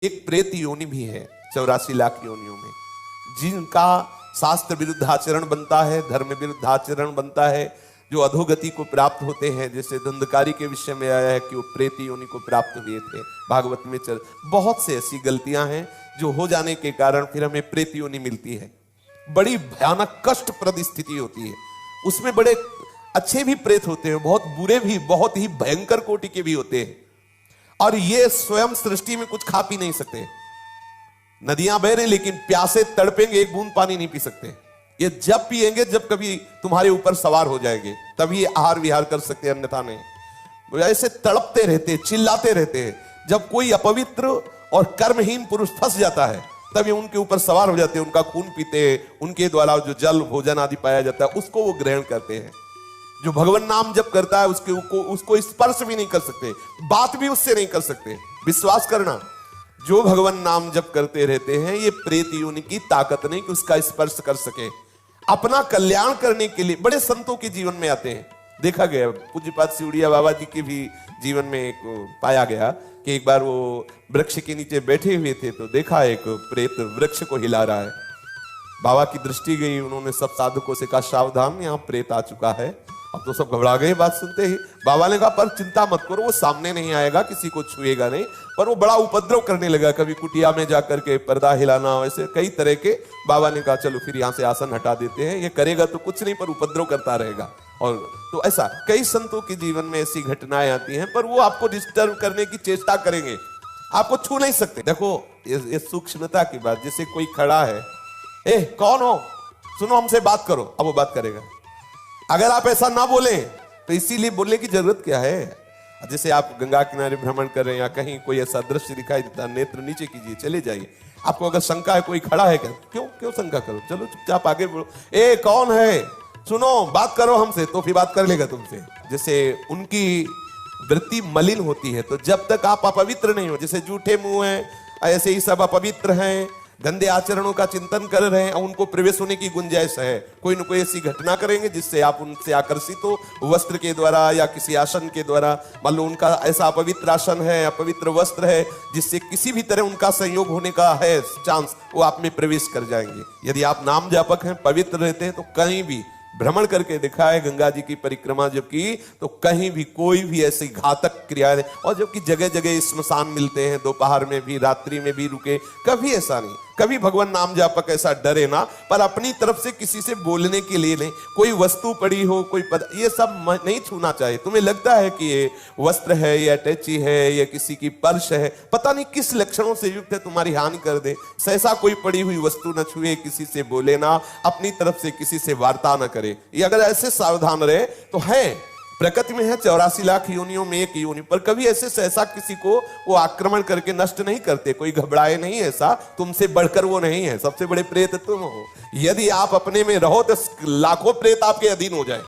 एक प्रेत योनि भी है 84 लाख योनियों में, जिनका शास्त्र विरुद्ध आचरण बनता है, धर्म विरुद्ध आचरण बनता है, जो अधोगति को प्राप्त होते हैं। जैसे धुंधकारी के विषय में आया है कि वो प्रेत योनि को प्राप्त हुए थे, भागवत में चल। बहुत से ऐसी गलतियां हैं जो हो जाने के कारण फिर हमें प्रेत योनि मिलती है। बड़ी भयानक कष्टप्रद स्थिति होती है। उसमें बड़े अच्छे भी प्रेत होते हैं, बहुत बुरे भी, बहुत ही भयंकर कोटि के भी होते हैं। और ये स्वयं सृष्टि में कुछ खा पी नहीं सकते। नदियां बह रही लेकिन प्यासे तड़पेंगे, एक बूंद पानी नहीं पी सकते। ये जब पिएंगे जब कभी तुम्हारे ऊपर सवार हो जाएंगे, तभी आहार विहार कर सकते हैं, अन्यथा नहीं। ऐसे तड़पते रहते, चिल्लाते रहते हैं। जब कोई अपवित्र और कर्महीन पुरुष फंस जाता है तभी उनके ऊपर सवार हो जाते हैं, उनका खून पीते हैं, उनके द्वारा जो जल भोजन आदि पाया जाता है उसको वो ग्रहण करते हैं। जो भगवान नाम जप करता है उसको स्पर्श भी नहीं कर सकते, बात भी उससे नहीं कर सकते। विश्वास करना, जो भगवान नाम जप करते रहते हैं, ये प्रेत योनि की ताकत नहीं कि उसका स्पर्श कर सके। अपना कल्याण करने के लिए बड़े संतों के जीवन में आते हैं, देखा गया। पूज्यपाद सिउड़िया बाबा जी के भी जीवन में एक पाया गया कि एक बार वो वृक्ष के नीचे बैठे हुए थे तो देखा एक प्रेत वृक्ष को हिला रहा है। बाबा की दृष्टि गई, उन्होंने सब साधकों से कहा सावधान, यहाँ प्रेत आ चुका है। अब तो सब घबरा गए बात सुनते ही। बाबा ने कहा पर चिंता मत करो, वो सामने नहीं आएगा, किसी को छुएगा नहीं। पर वो बड़ा उपद्रव करने लगा, कभी कुटिया में जाकर के पर्दा हिलाना, ऐसे कई तरह के। बाबा ने कहा चलो फिर यहाँ से आसन हटा देते हैं, ये करेगा तो कुछ नहीं पर उपद्रव करता रहेगा। और तो ऐसा कई संतों के जीवन में ऐसी घटनाएं आती हैं, पर वो आपको डिस्टर्ब करने की चेष्टा करेंगे, आपको छू नहीं सकते। देखो ये सूक्ष्मता की बात। जैसे कोई खड़ा है, ए कौन हो, सुनो हमसे बात करो, अब वो बात करेगा। अगर आप ऐसा ना बोले तो इसीलिए बोलने की जरूरत क्या है। जैसे आप गंगा किनारे भ्रमण कर रहे हैं या कहीं कोई ऐसा दृश्य दिखाई देता, नेत्र नीचे कीजिए, चले जाइए। आपको अगर शंका है कोई खड़ा है क्या, क्यों शंका करो, चलो चुपचाप आगे बोलो। ए कौन है, सुनो बात करो हमसे, तो फिर बात कर लेगा तुमसे। जैसे उनकी वृत्ति मलिन होती है, तो जब तक आप अपवित्र नहीं हो, जैसे जूठे मुंह हैं, ऐसे ही सब अपवित्र हैं, गंदे आचरणों का चिंतन कर रहे हैं, उनको प्रवेश होने की गुंजाइश है। कोई न कोई ऐसी घटना करेंगे जिससे आप उनसे आकर्षित हो, वस्त्र के द्वारा या किसी आसन के द्वारा। मान लो उनका ऐसा अपवित्र आसन है, अपवित्र वस्त्र है, जिससे किसी भी तरह उनका संयोग होने का है चांस, वो आप में प्रवेश कर जाएंगे। यदि आप नाम जापक हैं, पवित्र रहते हैं, तो कहीं भी भ्रमण करके देखा है, गंगा जी की परिक्रमा जब की, तो कहीं भी कोई भी ऐसी घातक क्रियाएं, और जबकि जगह जगह स्मशान मिलते हैं, दोपहर में भी रात्रि में भी रुके, कभी ऐसा नहीं। कभी भगवान नाम जापक ऐसा डरे ना, पर अपनी तरफ से किसी से बोलने के लिए नहीं। कोई वस्तु पड़ी हो, कोई पद, ये सब नहीं छूना चाहिए। तुम्हें लगता है कि ये वस्त्र है, ये अटैची है, या किसी की पर्श है, पता नहीं किस लक्षणों से युक्त है, तुम्हारी हानि कर दे। सहसा कोई पड़ी हुई वस्तु न छुए, किसी से बोले ना, अपनी तरफ से किसी से वार्ता न करे। ये अगर ऐसे सावधान रहे तो है। प्रकृति में है 84 लाख योनियों में एक योनि, पर कभी ऐसे सहसा किसी को वो आक्रमण करके नष्ट नहीं करते। कोई घबराए नहीं, ऐसा तुमसे बढ़कर वो नहीं है। सबसे बड़े प्रेत तुम हो। यदि आप अपने में रहो तो लाखों प्रेत आपके अधीन हो जाए।